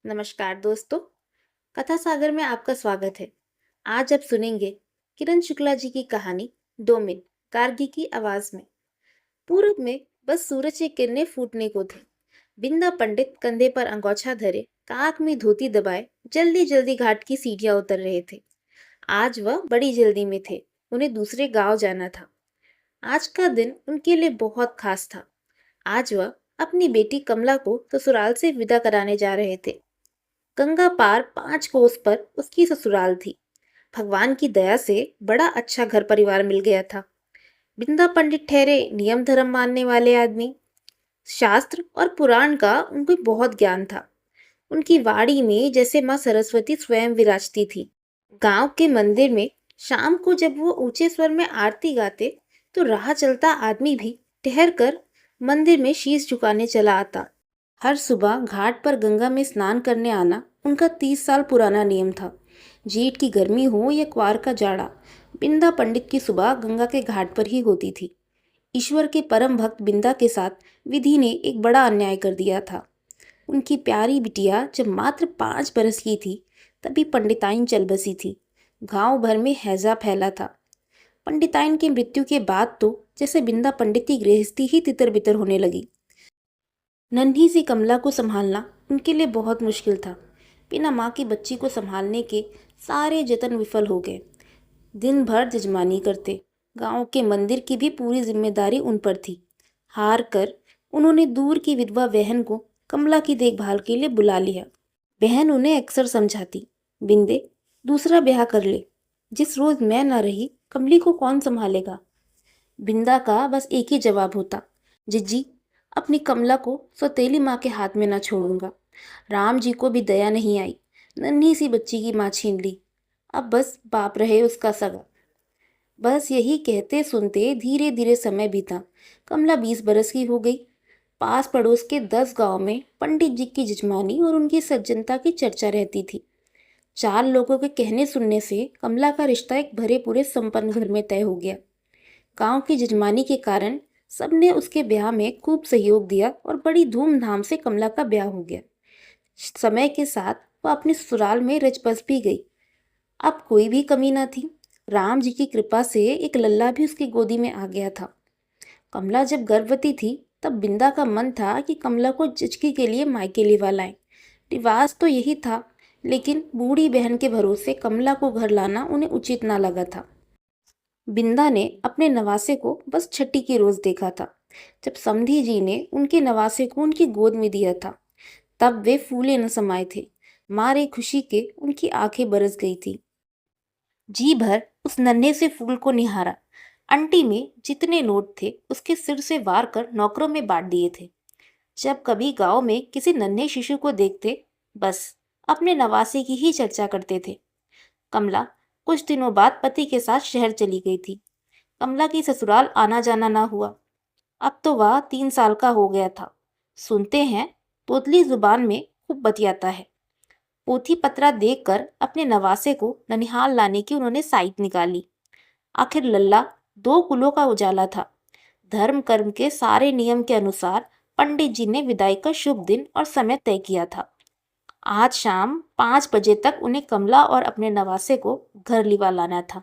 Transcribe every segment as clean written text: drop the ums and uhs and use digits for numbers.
नमस्कार दोस्तों। कथा सागर में आपका स्वागत है। आज आप सुनेंगे किरण शुक्ला जी की कहानी डोमिन, गार्गी की आवाज में। पूरब में बस सूरज की किरणें फूटने को थी। बिंदा पंडित कंधे पर अंगोछा धरे, काक में धोती दबाए जल्दी जल्दी घाट की सीढ़ियां उतर रहे थे। आज वह बड़ी जल्दी में थे। उन्हें दूसरे गांव जाना था। आज का दिन उनके लिए बहुत खास था। आज वह अपनी बेटी कमला को ससुराल से विदा कराने जा रहे थे। गंगा पार 5 कोस पर उसकी ससुराल थी। भगवान की दया से बड़ा अच्छा घर परिवार मिल गया था। बिंदा पंडित ठहरे नियम धर्म मानने वाले आदमी। शास्त्र और पुराण का उनको बहुत ज्ञान था। उनकी वाड़ी में जैसे माँ सरस्वती स्वयं विराजती थी। गांव के मंदिर में शाम को जब वो ऊंचे स्वर में आरती गाते तो राह चलता आदमी भी ठहर कर मंदिर में शीश झुकाने चला आता। हर सुबह घाट पर गंगा में स्नान करने आना उनका 30 साल पुराना नियम था। जेठ की गर्मी हो या क्वार का जाड़ा, बिंदा पंडित की सुबह गंगा के घाट पर ही होती थी। ईश्वर के परम भक्त बिंदा के साथ विधि ने एक बड़ा अन्याय कर दिया था। उनकी प्यारी बिटिया जब मात्र 5 बरस की थी तभी पंडिताइन चल बसी थी। गांव भर में हैजा फैला था। पंडिताइन की मृत्यु के बाद तो जैसे बिंदा पंडित की गृहस्थी ही तितर बितर होने लगी। नन्ही सी कमला को संभालना उनके लिए बहुत मुश्किल था। बिना माँ की बच्ची को संभालने के सारे जतन विफल हो गए। दिन भर जजमानी करते। गांव के मंदिर की भी पूरी जिम्मेदारी उन पर थी। हार कर उन्होंने दूर की विधवा बहन को कमला की देखभाल के लिए बुला लिया। बहन उन्हें अक्सर समझाती, बिंदे दूसरा ब्याह कर ले। जिस रोज मैं न रही कमली को कौन संभालेगा। बिंदा का बस एक ही जवाब होता, जिज्जी अपनी कमला को सौतेली माँ के हाथ में न छोड़ूंगा। राम जी को भी दया नहीं आई। नन्ही सी बच्ची की माँ छीन ली। अब बस बाप रहे उसका सगा। बस यही कहते सुनते धीरे धीरे समय बीता। कमला 20 बरस की हो गई। पास पड़ोस के 10 गांव में पंडित जी की जजमानी और उनकी सज्जनता की चर्चा रहती थी। 4 लोगों के कहने सुनने से कमला का रिश्ता एक भरे पूरे संपन्न घर में तय हो गया। गांव की जजमानी के कारण सबने उसके ब्याह में खूब सहयोग दिया और बड़ी धूमधाम से कमला का ब्याह हो गया। समय के साथ वह अपने ससुराल में रच बस भी गई। अब कोई भी कमी न थी। राम जी की कृपा से एक लल्ला भी उसकी गोदी में आ गया था। कमला जब गर्भवती थी तब बिंदा का मन था कि कमला को जिचकी के लिए मायके लिवा लाएं। रिवाज तो यही था, लेकिन बूढ़ी बहन के भरोसे कमला को घर लाना उन्हें उचित ना लगा था। बिंदा ने अपने नवासे को बस छठी की रोज देखा था, जब समधी जी ने उनके नवासे को उनकी गोद में दिया था। तब वे फूले न समाये थे। मारे खुशी के उनकी आंखें बरस गई थी। जी भर उस नन्हे से फूल को निहारा। अंटी में जितने नोट थे उसके सिर से वार कर नौकरों में बांट दिए थे। जब कभी गांव में किसी नन्हे शिशु को देखते, बस अपने नवासे की ही चर्चा करते थे। कमला कुछ दिनों बाद पति के साथ शहर चली गई थी। कमला की ससुराल आना जाना ना हुआ। अब तो वह 3 साल का हो गया था। सुनते हैं तोतली जुबान में खूब बतियाता है। पोथी पत्रा देखकर अपने नवासे को ननिहाल लाने की उन्होंने साइट निकाली। आखिर लल्ला 2 कुलों का उजाला था। धर्म कर्म के सारे नियम के अनुसार पंडित जी ने विदाई का शुभ दिन और समय तय किया था। आज शाम 5 बजे तक उन्हें कमला और अपने नवासे को घर लिवा लाना था।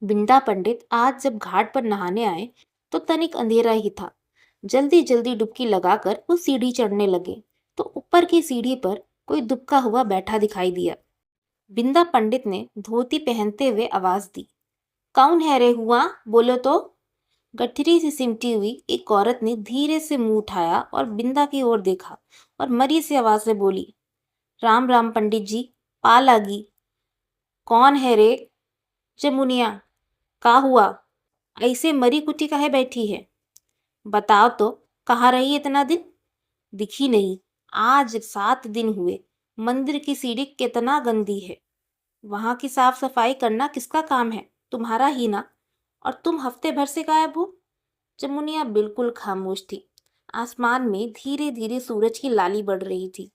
बिंदा पंडित आज जब घाट पर नहाने आए तो तनिक अंधेरा ही था। जल्दी जल्दी डुबकी लगाकर वो सीढ़ी चढ़ने लगे तो ऊपर की सीढ़ी पर कोई दुबका हुआ बैठा दिखाई दिया। बिंदा पंडित ने धोती पहनते हुए आवाज दी, कौन है रे हुआ, बोलो तो। गठरी से सिमटी हुई एक औरत ने धीरे से मुंह उठाया और बिंदा की ओर देखा और मरी सी आवाज से बोली, राम राम पंडित जी, पा लागी। कौन है रे जमुनिया, का हुआ, ऐसे मरी कुटी काहे बैठी है। बताओ तो, कहाँ रही इतना दिन, दिखी नहीं। आज 7 दिन हुए। मंदिर की सीढ़ी कितना गंदी है। वहां की साफ सफाई करना किसका काम है, तुम्हारा ही ना। और तुम हफ्ते भर से गायब हो। जमुनिया बिल्कुल खामोश थी। आसमान में धीरे धीरे सूरज की लाली बढ़ रही थी।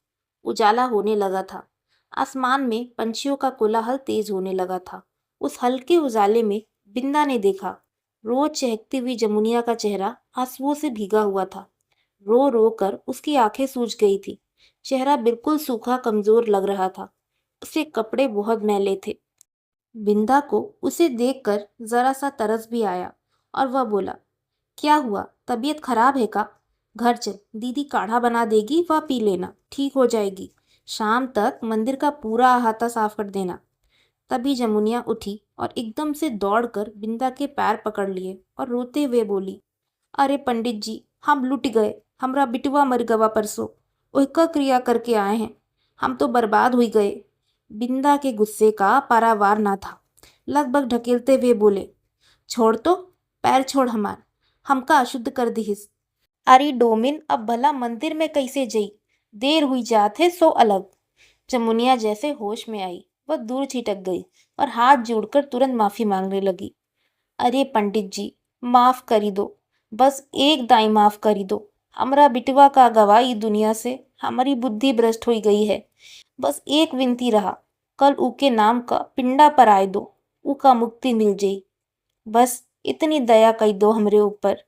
उजाला होने लगा था। आसमान में पंछियों का कोलाहल तेज होने लगा था। उस हल्के उजाले में बिंदा ने देखा, रोज चहकती हुई जमुनिया का चेहरा आंसुओं से भीगा हुआ था। रो रो कर उसकी आंखें सूज गई थी। चेहरा बिल्कुल सूखा कमजोर लग रहा था। उसके कपड़े बहुत मैले थे। बिंदा को उसे देखकर जरा सा तरस भी आया और वह बोला, क्या हुआ, तबीयत खराब है का? घर चल, दीदी काढ़ा बना देगी, वह पी लेना, ठीक हो जाएगी। शाम तक मंदिर का पूरा अहाता साफ कर देना। तभी जमुनिया उठी और एकदम से दौड़कर बिंदा के पैर पकड़ लिए और रोते हुए बोली, अरे पंडित जी, हम लुट गए, हमरा बिटवा मर गवा परसों, ओहका क्रिया करके आए हैं, हम तो बर्बाद हुई गए। बिंदा के गुस्से का पारावार ना था। लगभग ढकेलते हुए बोले, छोड़ तो, पैर छोड़ हमार, हमका अशुद्ध कर दिहिस। अरे डोमिन, अब भला मंदिर में कैसे जई, देर हुई जात है सो अलग। जमुनिया जैसे होश में आई वह दूर छिटक गई और हाथ जोड़कर तुरंत माफी मांगने लगी। अरे पंडित जी, माफ करी दो, बस एक दाई माफ करी दो। हमरा बिटवा का गवाई दुनिया से, हमारी बुद्धि भ्रष्ट हुई गई है। बस एक विनती रहा, कल ऊके नाम का पिंडा पर आए दो, ऊका मुक्ति मिल जाई। बस इतनी दया कई दो हमरे ऊपर।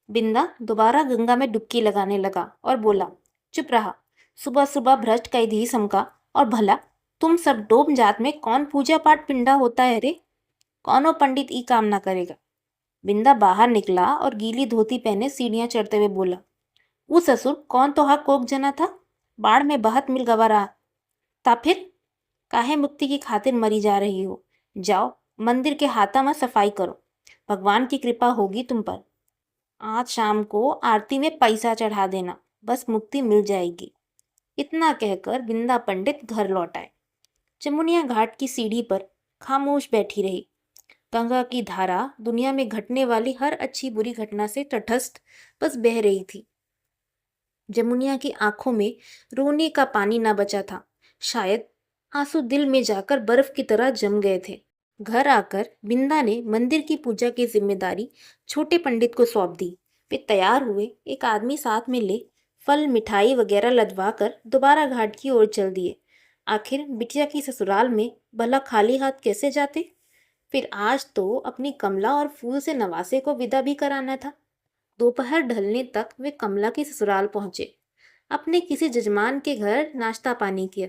बिंदा दोबारा गंगा में डुबकी लगाने लगा और बोला, चुप रहा, सुबह सुबह भ्रष्ट कई दी समका। और भला तुम सब डोम जात में कौन पूजा पाठ पिंडा होता है रे? कौनो पंडित ई काम ना करेगा। बिंदा बाहर निकला और गीली धोती पहने सीढ़ियां चढ़ते हुए बोला, वो ससुर कौन तो हा कोक जना था, बाढ़ में बहत मिल गवा रहा। ता फिर काहे मुक्ति की खातिर मरी जा रही हो? जाओ मंदिर के हाथा में सफाई करो, भगवान की कृपा होगी तुम पर। आज शाम को आरती में पैसा चढ़ा देना, बस मुक्ति मिल जाएगी। इतना कहकर बिंदा पंडित घर लौट आए। जमुनिया घाट की सीढ़ी पर खामोश बैठी रही। गंगा की धारा दुनिया में घटने वाली हर अच्छी बुरी घटना से तटस्थ बस बह रही थी। जमुनिया की आंखों में रोने का पानी ना बचा था। शायद आंसू दिल में जाकर बर्फ की तरह जम गए थे। घर आकर बिंदा ने मंदिर की पूजा की जिम्मेदारी छोटे पंडित को सौंप दी। वे तैयार हुए, एक आदमी साथ में ले फल मिठाई वगैरह लदवा कर दोबारा घाट की ओर चल दिए। आखिर बिटिया की ससुराल में भला खाली हाथ कैसे जाते? फिर आज तो अपनी कमला और फूल से नवासे को विदा भी कराना था। दोपहर ढलने तक वे कमला के ससुराल पहुंचे। अपने किसी जजमान के घर नाश्ता पानी किया।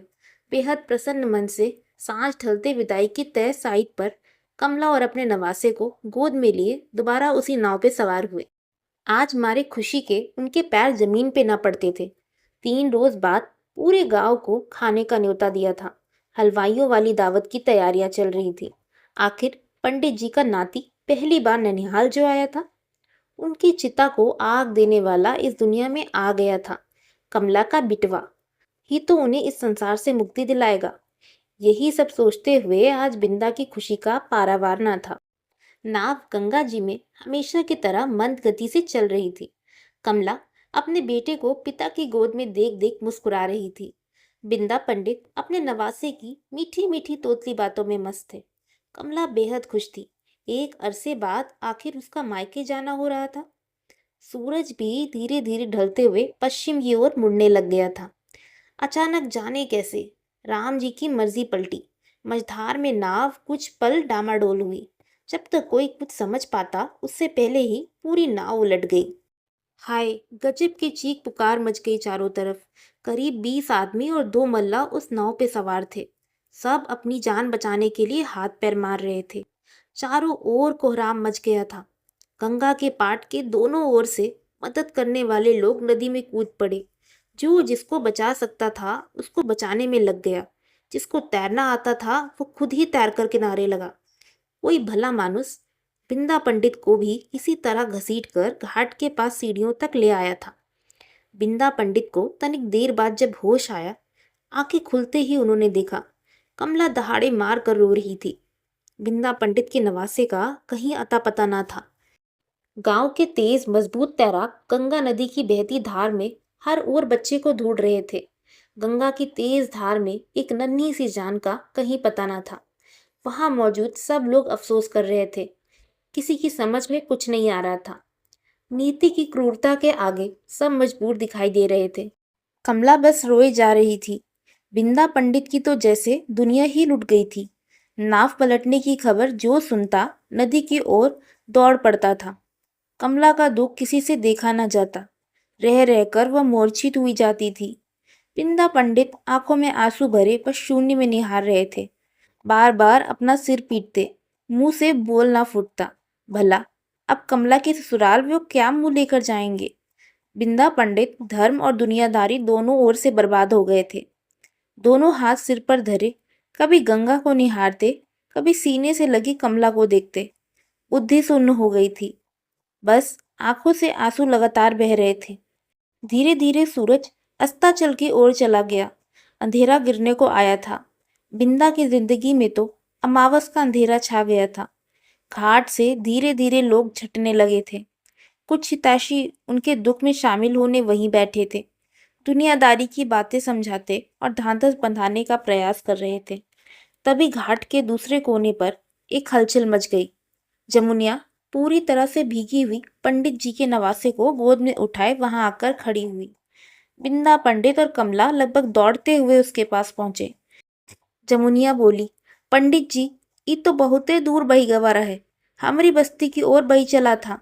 बेहद प्रसन्न मन से सांझ ढलते विदाई की तय साइट पर कमला और अपने नवासे को गोद में लिए दोबारा उसी नाव पे सवार हुए। आज मारे खुशी के उनके पैर जमीन पे न पड़ते थे। 3 रोज बाद पूरे गांव को खाने का न्योता दिया था। हलवाइयों वाली दावत की तैयारियां चल रही थी। आखिर पंडित जी का नाती पहली बार ननिहाल जो आया था, उनकी चिता को आग देने वाला इस दुनिया में आ गया था। कमला का बिटवा ही तो उन्हें इस संसार से मुक्ति दिलाएगा। यही सब सोचते हुए आज बिंदा की खुशी का पारावार ना था। नाव गंगा जी में हमेशा की तरह मंद गति से चल रही थी। कमला अपने बेटे को पिता की गोद में देख देख मुस्कुरा रही थी। बिंदा पंडित अपने नवासे की मीठी मीठी तोतली बातों में मस्त थे। कमला बेहद खुश थी। एक अरसे बाद आखिर उसका मायके जाना हो रहा था। सूरज भी धीरे धीरे ढलते हुए पश्चिम की ओर मुड़ने लग गया था। अचानक जाने कैसे राम जी की मर्जी पलटी। मझधार में नाव कुछ पल डामाडोल हुई। जब तक कोई कुछ समझ पाता उससे पहले ही पूरी नाव उलट गई। हाय, गजब की चीख पुकार मच गई चारों तरफ। करीब 20 आदमी और 2 मल्लाह उस नाव पे सवार थे। सब अपनी जान बचाने के लिए हाथ पैर मार रहे थे। चारों ओर कोहराम मच गया था। गंगा के पाट के दोनों ओर से मदद करने वाले लोग नदी में कूद पड़े। जो जिसको बचा सकता था उसको बचाने में लग गया। जिसको तैरना आता था वो खुद ही तैर कर किनारे लगा। कोई भला मानुस बिंदा पंडित को भी इसी तरह घसीट कर घाट के पास सीढ़ियों तक ले आया था। बिंदा पंडित को तनिक देर बाद जब होश आया, आंखें खुलते ही उन्होंने देखा कमला दहाड़े मार कर रो रही थी। बिंदा पंडित के नवासे का कहीं अता पता ना था। गांव के तेज मजबूत तैराक गंगा नदी की बहती धार में हर ओर बच्चे को ढूंढ रहे थे। गंगा की तेज धार में एक नन्ही सी जान का कहीं पता ना था। वहां मौजूद सब लोग अफसोस कर रहे थे। किसी की समझ में कुछ नहीं आ रहा था। नीति की क्रूरता के आगे सब मजबूर दिखाई दे रहे थे। कमला बस रोए जा रही थी। बिंदा पंडित की तो जैसे दुनिया ही लुट गई थी। नाव पलटने की खबर जो सुनता नदी की ओर दौड़ पड़ता था। कमला का दुख किसी से देखा न जाता। रह रहकर वह मूर्छित हुई जाती थी। बिंदा पंडित आंखों में आंसू भरे बस शून्य में निहार रहे थे। बार बार अपना सिर पीटते, मुंह से बोल ना फूटता। भला अब कमला के ससुराल वो क्या मुंह लेकर जाएंगे। बिंदा पंडित धर्म और दुनियादारी दोनों ओर से बर्बाद हो गए थे। दोनों हाथ सिर पर धरे कभी गंगा को निहारते, कभी सीने से लगी कमला को देखते। बुद्धि शून्य हो गई थी। बस आंखों से आंसू लगातार बह रहे थे। धीरे धीरे सूरज अस्ताचल की ओर चला गया। अंधेरा गिरने को आया था। बिंदा की जिंदगी में तो अमावस का अंधेरा छा गया था। घाट से धीरे धीरे लोग छटने लगे थे। कुछ हितैषी उनके दुख में शामिल होने वहीं बैठे थे। दुनियादारी की बातें समझाते और ढांढस बंधाने का प्रयास कर रहे थे। तभी घाट के दूसरे कोने पर एक हलचल मच गई। जमुनिया पूरी तरह से भीगी हुई पंडित जी के नवासे को गोद में उठाए वहां आकर खड़ी हुई। बिंदा पंडित और कमला लगभग दौड़ते हुए उसके पास पहुंचे। जमुनिया बोली, पंडित जी, ई तो बहुते दूर बही गवा रहे। हमारी बस्ती की ओर बही चला था।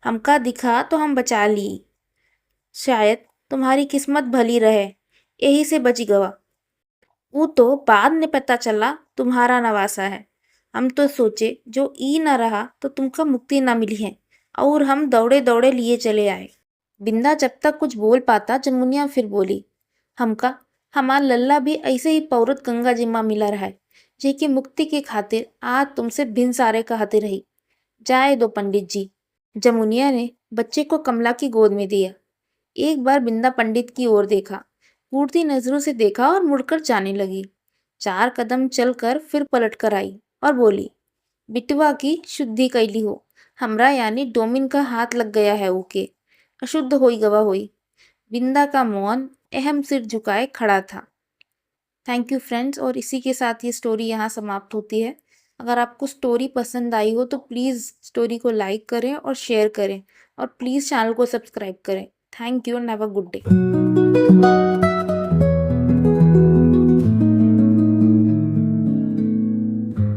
हमका दिखा तो हम बचा ली। शायद तुम्हारी किस्मत भली रहे, यही से बच गवा। वो तो बाद में पता चला तुम्हारा नवासा है। हम तो सोचे जो ई न रहा तो तुमको मुक्ति न मिली है, और हम दौड़े दौड़े लिए चले आए। बिंदा जब तक कुछ बोल पाता, जमुनिया फिर बोली, हमका हमार लल्ला भी ऐसे ही पौरत गंगा जिम्मा मिला रहा है, जेकी मुक्ति के खातिर आज तुमसे भिन सारे कहते रही। जाए दो पंडित जी। जमुनिया ने बच्चे को कमला की गोद में दिया। एक बार बिंदा पंडित की ओर देखा, घूरती नजरों से देखा और मुड़कर जाने लगी। 4 कदम चलकर फिर पलट कर आई और बोली, बिटवा की शुद्धि कैली हो। हमरा यानी डोमिन का हाथ लग गया है ओके। अशुद्ध होई गवा होई। बिंदा का मौन अहम सिर झुकाए खड़ा था। थैंक यू फ्रेंड्स, और इसी के साथ ये स्टोरी यहाँ समाप्त होती है। अगर आपको स्टोरी पसंद आई हो तो प्लीज़ स्टोरी को लाइक करें और शेयर करें, और प्लीज़ चैनल को सब्सक्राइब करें। Thank you and have a good day.